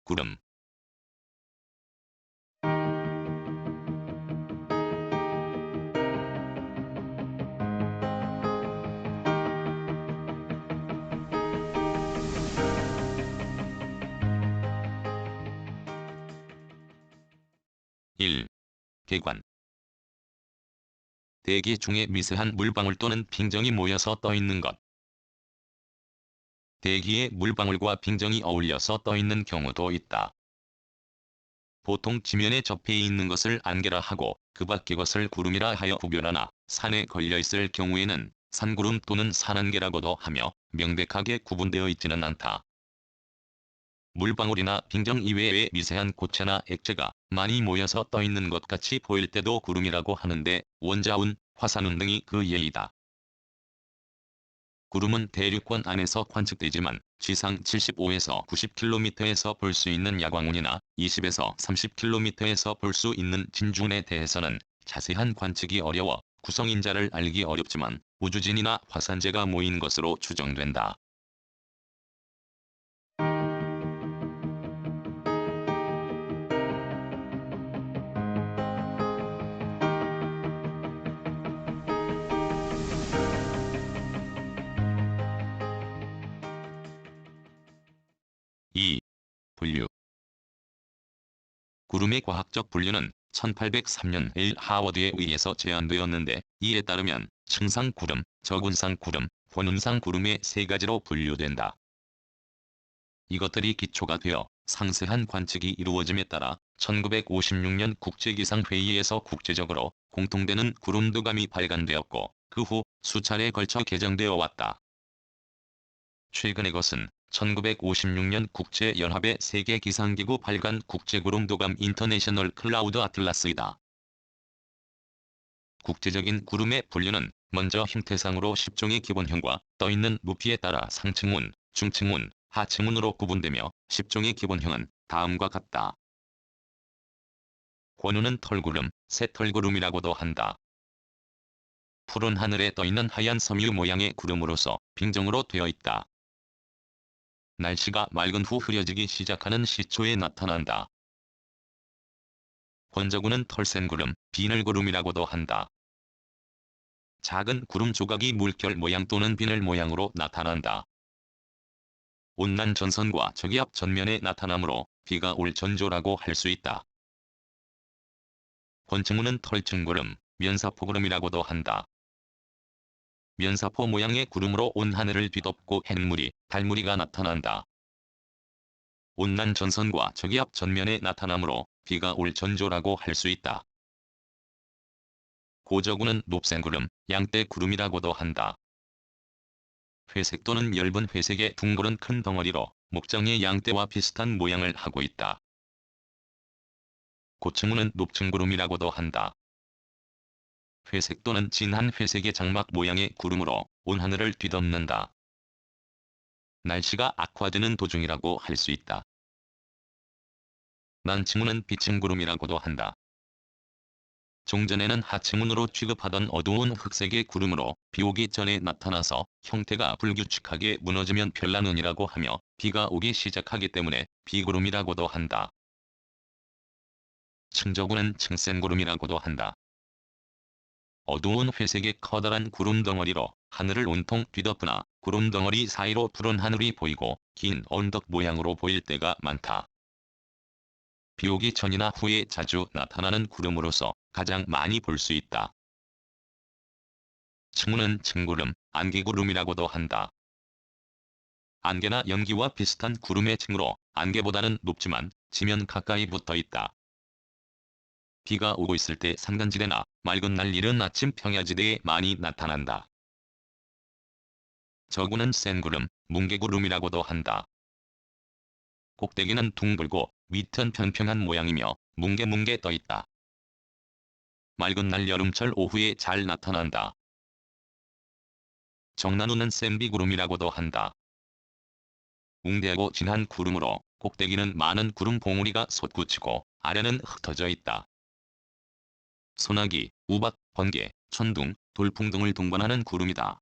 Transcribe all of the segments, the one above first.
구름. 1. 개관. 대기 중에 미세한 물방울 또는 빙정이 모여서 떠있는 것. 대기에 물방울과 빙정이 어울려서 떠있는 경우도 있다. 보통 지면에 접해 있는 것을 안개라 하고 그 밖의 것을 구름이라 하여 구별하나 산에 걸려있을 경우에는 산구름 또는 산안개라고도 하며 명백하게 구분되어 있지는 않다. 물방울이나 빙정 이외의 미세한 고체나 액체가 많이 모여서 떠있는 것 같이 보일 때도 구름이라고 하는데 원자운, 화산운 등이 그 예이다. 구름은 대륙권 안에서 관측되지만 지상 75에서 90km에서 볼 수 있는 야광운이나 20에서 30km에서 볼 수 있는 진주운에 대해서는 자세한 관측이 어려워 구성인자를 알기 어렵지만 우주진이나 화산재가 모인 것으로 추정된다. 2. 분류. 구름의 과학적 분류는 1803년 L. 하워드에 의해서 제안되었는데 이에 따르면 층상구름, 적운상구름, 혼운상구름의 세 가지로 분류된다. 이것들이 기초가 되어 상세한 관측이 이루어짐에 따라 1956년 국제기상회의에서 국제적으로 공통되는 구름도감이 발간되었고 그 후 수차례 걸쳐 개정되어 왔다. 최근의 것은 1956년 국제연합의 세계기상기구 발간 국제구름도감 인터내셔널 클라우드 아틀라스이다. 국제적인 구름의 분류는 먼저 형태상으로 10종의 기본형과 떠있는 높이에 따라 상층운, 중층운, 하층운으로 구분되며 10종의 기본형은 다음과 같다. 권우는 털구름, 새털구름이라고도 한다. 푸른 하늘에 떠있는 하얀 섬유 모양의 구름으로서 빙정으로 되어 있다. 날씨가 맑은 후 흐려지기 시작하는 시초에 나타난다. 권저구는 털센구름, 비늘구름이라고도 한다. 작은 구름 조각이 물결 모양 또는 비늘 모양으로 나타난다. 온난 전선과 저기압 전면에 나타나므로 비가 올 전조라고 할 수 있다. 권층우는 털층구름, 면사포구름이라고도 한다. 면사포 모양의 구름으로 온 하늘을 뒤덮고 햇무리, 달무리가 나타난다. 온난 전선과 저기압 전면에 나타나므로 비가 올 전조라고 할 수 있다. 고저구는 높센구름, 양떼구름이라고도 한다. 회색 또는 엷은 회색의 둥그런 큰 덩어리로 목장의 양떼와 비슷한 모양을 하고 있다. 고층우는 높층구름이라고도 한다. 회색 또는 진한 회색의 장막 모양의 구름으로 온 하늘을 뒤덮는다. 날씨가 악화되는 도중이라고 할 수 있다. 난층운은 비층구름이라고도 한다. 종전에는 하층운으로 취급하던 어두운 흑색의 구름으로 비오기 전에 나타나서 형태가 불규칙하게 무너지면 별난운이라고 하며 비가 오기 시작하기 때문에 비구름이라고도 한다. 층저구는 층센구름이라고도 한다. 어두운 회색의 커다란 구름덩어리로 하늘을 온통 뒤덮으나 구름덩어리 사이로 푸른 하늘이 보이고 긴 언덕 모양으로 보일 때가 많다. 비오기 전이나 후에 자주 나타나는 구름으로서 가장 많이 볼 수 있다. 층우는 층구름, 안개구름이라고도 한다. 안개나 연기와 비슷한 구름의 층으로 안개보다는 높지만 지면 가까이 붙어 있다. 비가 오고 있을 때 산간지대나 맑은 날 이른 아침 평야지대에 많이 나타난다. 저구는 센구름, 뭉게구름이라고도 한다. 꼭대기는 둥글고 밑은 평평한 모양이며 뭉게뭉게 떠있다. 맑은 날 여름철 오후에 잘 나타난다. 정난우는 센비구름이라고도 한다. 웅대하고 진한 구름으로 꼭대기는 많은 구름 봉우리가 솟구치고 아래는 흩어져 있다. 소나기, 우박, 번개, 천둥, 돌풍 등을 동반하는 구름이다.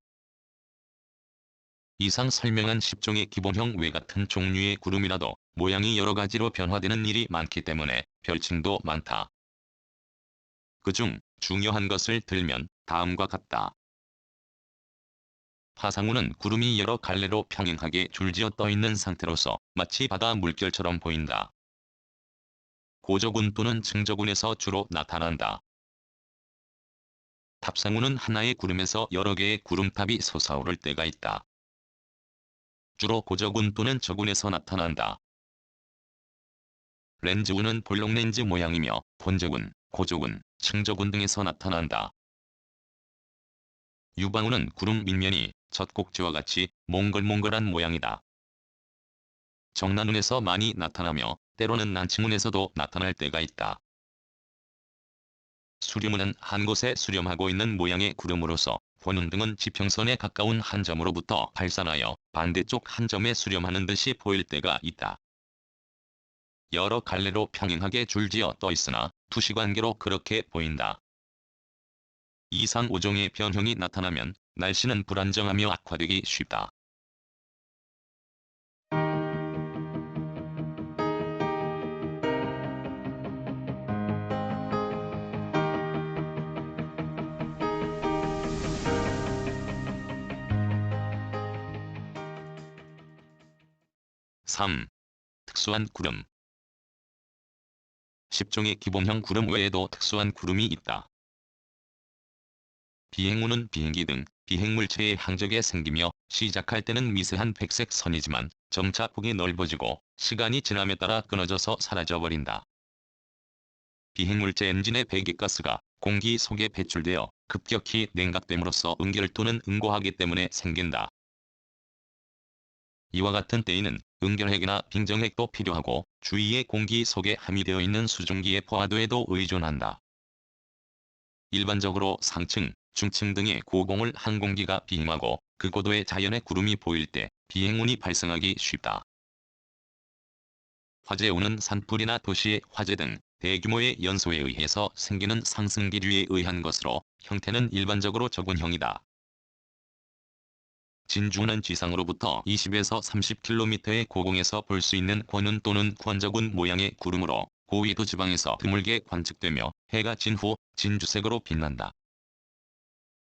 이상 설명한 10종의 기본형 외 같은 종류의 구름이라도 모양이 여러 가지로 변화되는 일이 많기 때문에 별칭도 많다. 그중 중요한 것을 들면 다음과 같다. 화상우는 구름이 여러 갈래로 평행하게 줄지어 떠있는 상태로서 마치 바다 물결처럼 보인다. 고저군 또는 증저군에서 주로 나타난다. 탑상우는 하나의 구름에서 여러 개의 구름탑이 솟아오를 때가 있다. 주로 고저군 또는 저군에서 나타난다. 렌즈우는 볼록렌즈 모양이며 본저군, 고저군, 측저군 등에서 나타난다. 유방우는 구름 밑면이 젖꼭지와 같이 몽글몽글한 모양이다. 정난운에서 많이 나타나며 때로는 난칭운에서도 나타날 때가 있다. 수렴운은 한 곳에 수렴하고 있는 모양의 구름으로서 본운 등은 지평선에 가까운 한 점으로부터 발산하여 반대쪽 한 점에 수렴하는 듯이 보일 때가 있다. 여러 갈래로 평행하게 줄지어 떠있으나 투시관계로 그렇게 보인다. 이상 5종의 변형이 나타나면 날씨는 불안정하며 악화되기 쉽다. (3) 특수한 구름. 10종의 기본형 구름 외에도 특수한 구름이 있다. 비행우는 비행기 등 비행물체의 항적에 생기며 시작할 때는 미세한 백색 선이지만 점차 폭이 넓어지고 시간이 지남에 따라 끊어져서 사라져버린다. 비행물체 엔진의 배기가스가 공기 속에 배출되어 급격히 냉각됨으로써 응결 또는 응고하기 때문에 생긴다. 이와 같은 때에는 응결핵이나 빙정핵도 필요하고 주위의 공기 속에 함유되어 있는 수증기의 포화도에도 의존한다. 일반적으로 상층, 중층 등의 고공을 항공기가 비행하고 그 고도의 자연의 구름이 보일 때 비행운이 발생하기 쉽다. 화재운은 산불이나 도시의 화재 등 대규모의 연소에 의해서 생기는 상승기류에 의한 것으로 형태는 일반적으로 저군형이다. 진주운은 지상으로부터 20에서 30km의 고공에서 볼 수 있는 권운 또는 권저군 모양의 구름으로 고위도 지방에서 드물게 관측되며 해가 진 후 진주색으로 빛난다.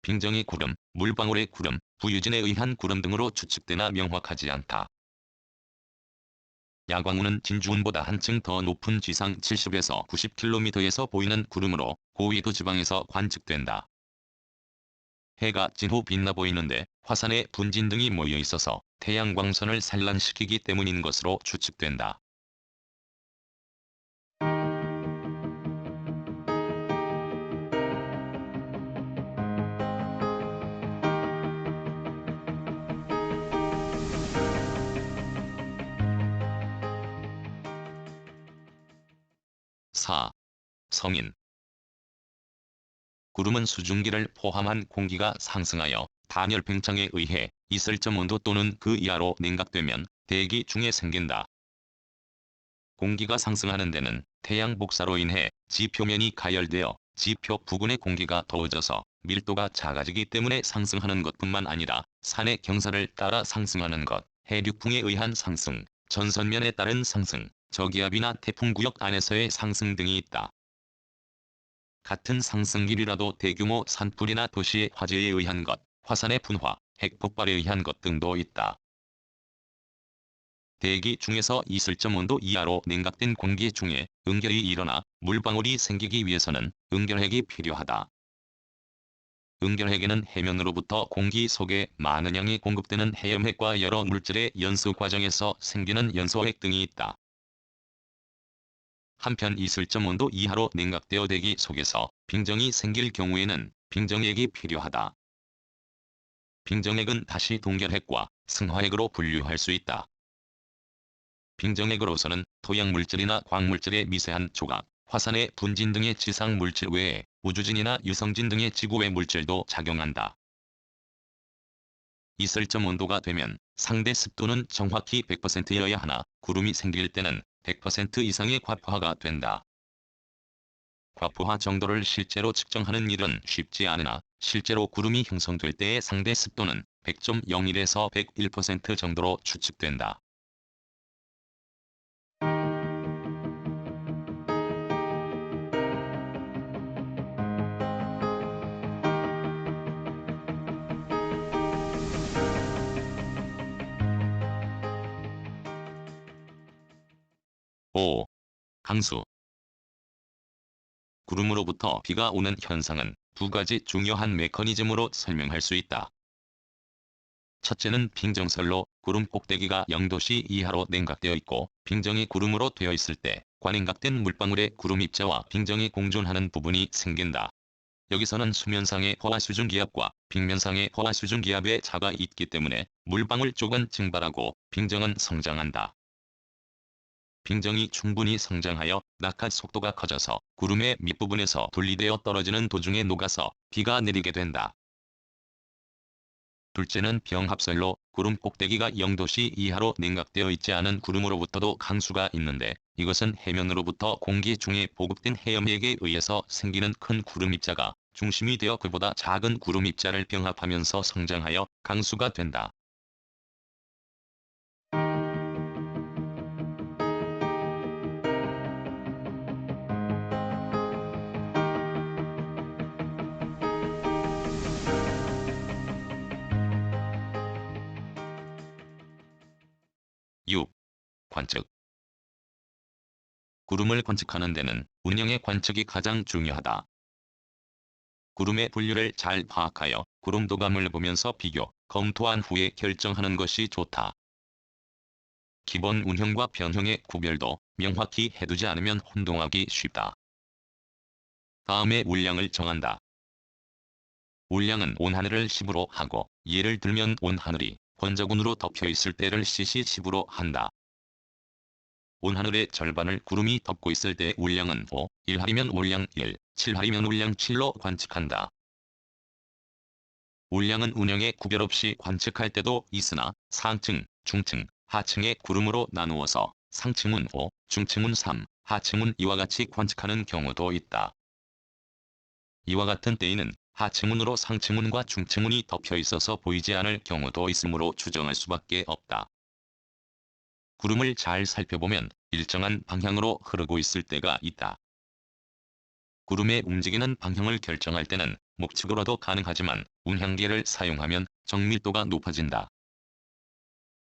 빙정의 구름, 물방울의 구름, 부유진에 의한 구름 등으로 추측되나 명확하지 않다. 야광운은 진주운보다 한층 더 높은 지상 70에서 90km에서 보이는 구름으로 고위도 지방에서 관측된다. 해가 진 후 빛나 보이는데 화산에 분진 등이 모여 있어서 태양광선을 산란시키기 때문인 것으로 추측된다. (4) 성인. 구름은 수증기를 포함한 공기가 상승하여 단열 팽창에 의해 이슬점 온도 또는 그 이하로 냉각되면 대기 중에 생긴다. 공기가 상승하는 데는 태양 복사로 인해 지표면이 가열되어 지표 부근의 공기가 더워져서 밀도가 작아지기 때문에 상승하는 것뿐만 아니라 산의 경사를 따라 상승하는 것, 해류풍에 의한 상승, 전선면에 따른 상승, 저기압이나 태풍구역 안에서의 상승 등이 있다. 같은 상승기류라도 대규모 산불이나 도시의 화재에 의한 것, 화산의 분화, 핵폭발에 의한 것 등도 있다. 대기 중에서 이슬점 온도 이하로 냉각된 공기 중에 응결이 일어나 물방울이 생기기 위해서는 응결핵이 필요하다. 응결핵에는 해면으로부터 공기 속에 많은 양이 공급되는 해염핵과 여러 물질의 연소 과정에서 생기는 연소핵 등이 있다. 한편 이슬점 온도 이하로 냉각되어 대기 속에서 빙정이 생길 경우에는 빙정액이 필요하다. 빙정액은 다시 동결핵과 승화핵으로 분류할 수 있다. 빙정액으로서는 토양물질이나 광물질의 미세한 조각, 화산의 분진 등의 지상물질 외에 우주진이나 유성진 등의 지구외 물질도 작용한다. 이슬점 온도가 되면 상대 습도는 정확히 100%여야 하나 구름이 생길 때는 100% 이상의 과포화가 된다. 과포화 정도를 실제로 측정하는 일은 쉽지 않으나 실제로 구름이 형성될 때의 상대 습도는 100.01에서 101% 정도로 추측된다. 오. 강수. 구름으로부터 비가 오는 현상은 두 가지 중요한 메커니즘으로 설명할 수 있다. 첫째는 빙정설로 구름 꼭대기가 0도씨 이하로 냉각되어 있고 빙정이 구름으로 되어 있을 때 관행각된 물방울의 구름 입자와 빙정이 공존하는 부분이 생긴다. 여기서는 수면상의 허화수증기압과 빙면상의 허화수증기압의 차가 있기 때문에 물방울 쪽은 증발하고 빙정은 성장한다. 빙정이 충분히 성장하여 낙하 속도가 커져서 구름의 밑부분에서 분리되어 떨어지는 도중에 녹아서 비가 내리게 된다. 둘째는 병합설로 구름 꼭대기가 0도씨 이하로 냉각되어 있지 않은 구름으로부터도 강수가 있는데 이것은 해면으로부터 공기 중에 보급된 해염액에 의해서 생기는 큰 구름 입자가 중심이 되어 그보다 작은 구름 입자를 병합하면서 성장하여 강수가 된다. 6. 관측. 구름을 관측하는 데는 운영의 관측이 가장 중요하다. 구름의 분류를 잘 파악하여 구름 도감을 보면서 비교, 검토한 후에 결정하는 것이 좋다. 기본 운형과 변형의 구별도 명확히 해두지 않으면 혼동하기 쉽다. 다음에 물량을 정한다. 물량은 온하늘을 10으로 하고 예를 들면 온하늘이 권적운으로 덮여 있을 때를 cc 10으로 한다. 온하늘의 절반을 구름이 덮고 있을 때 울량은 5, 1할이면 울량 1, 7할이면 울량 7로 관측한다. 울량은 운영에 구별 없이 관측할 때도 있으나 상층, 중층, 하층의 구름으로 나누어서 상층은 5, 중층은 3, 하층은 2와 같이 관측하는 경우도 있다. 이와 같은 때에는 하층운으로 상층운과 중층운이 덮여 있어서 보이지 않을 경우도 있으므로 추정할 수밖에 없다. 구름을 잘 살펴보면 일정한 방향으로 흐르고 있을 때가 있다. 구름의 움직이는 방향을 결정할 때는 목측으로도 가능하지만 운향계를 사용하면 정밀도가 높아진다.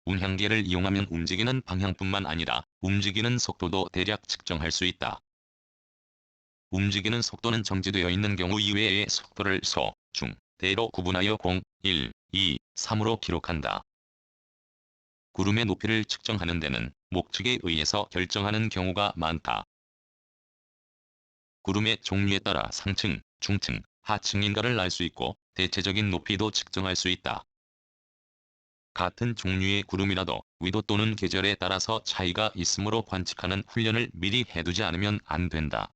운향계를 이용하면 움직이는 방향뿐만 아니라 움직이는 속도도 대략 측정할 수 있다. 움직이는 속도는 정지되어 있는 경우 이외의 속도를 소, 중, 대로 구분하여 0, 1, 2, 3으로 기록한다. 구름의 높이를 측정하는 데는 목측에 의해서 결정하는 경우가 많다. 구름의 종류에 따라 상층, 중층, 하층인가를 알 수 있고 대체적인 높이도 측정할 수 있다. 같은 종류의 구름이라도 위도 또는 계절에 따라서 차이가 있으므로 관측하는 훈련을 미리 해두지 않으면 안 된다.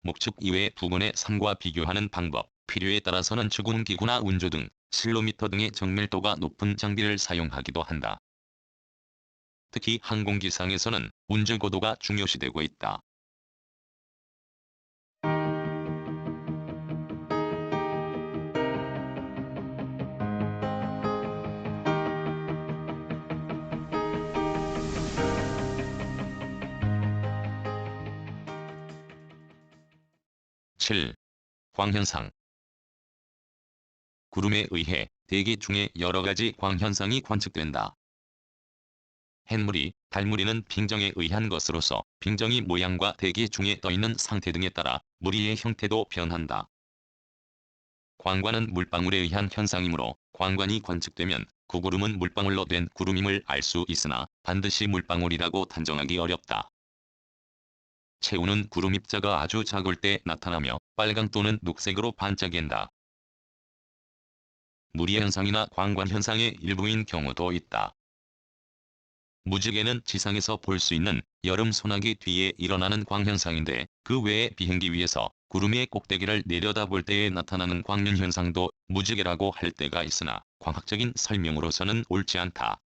목측 이외의 부분의 산과 비교하는 방법, 필요에 따라서는 측운기구나 운조 등 실로미터 등의 정밀도가 높은 장비를 사용하기도 한다. 특히 항공기상에서는 운조고도가 중요시되고 있다. (7) 광현상. 구름에 의해 대기 중에 여러 가지 광현상이 관측된다. 햇무리, 달무리는 빙정에 의한 것으로서 빙정이 모양과 대기 중에 떠있는 상태 등에 따라 무리의 형태도 변한다. 광관은 물방울에 의한 현상이므로 광관이 관측되면 그 구름은 물방울로 된 구름임을 알 수 있으나 반드시 물방울이라고 단정하기 어렵다. 채우는 구름 입자가 아주 작을 때 나타나며 빨강 또는 녹색으로 반짝인다. 무리 현상이나 광관 현상의 일부인 경우도 있다. 무지개는 지상에서 볼 수 있는 여름 소나기 뒤에 일어나는 광현상인데 그 외에 비행기 위에서 구름의 꼭대기를 내려다볼 때에 나타나는 광륜 현상도 무지개라고 할 때가 있으나 광학적인 설명으로서는 옳지 않다.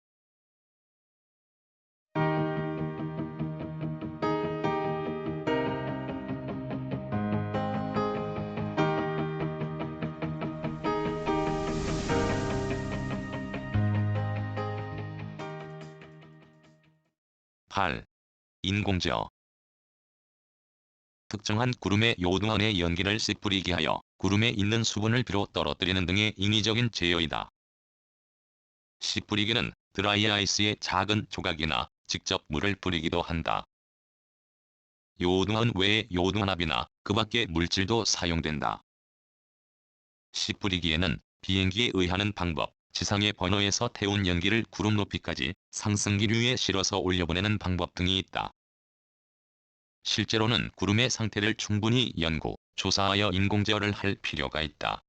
8. 인공제어. 특정한 구름의 요등안에 연기를 씩 뿌리게 하여 구름에 있는 수분을 비로 떨어뜨리는 등의 인위적인 제어이다. 씩 뿌리기는 드라이 아이스의 작은 조각이나 직접 물을 뿌리기도 한다. 요등안 외에 요등합이나 그 밖의 물질도 사용된다. 씩 뿌리기에는 비행기에 의하는 방법, 지상의 버너에서 태운 연기를 구름 높이까지 상승기류에 실어서 올려보내는 방법 등이 있다. 실제로는 구름의 상태를 충분히 연구, 조사하여 인공제어를 할 필요가 있다.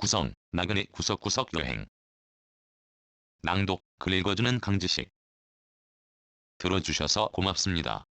구성, 나그네 구석구석 여행. 낭독, 글 읽어주는 강지식. 들어주셔서 고맙습니다.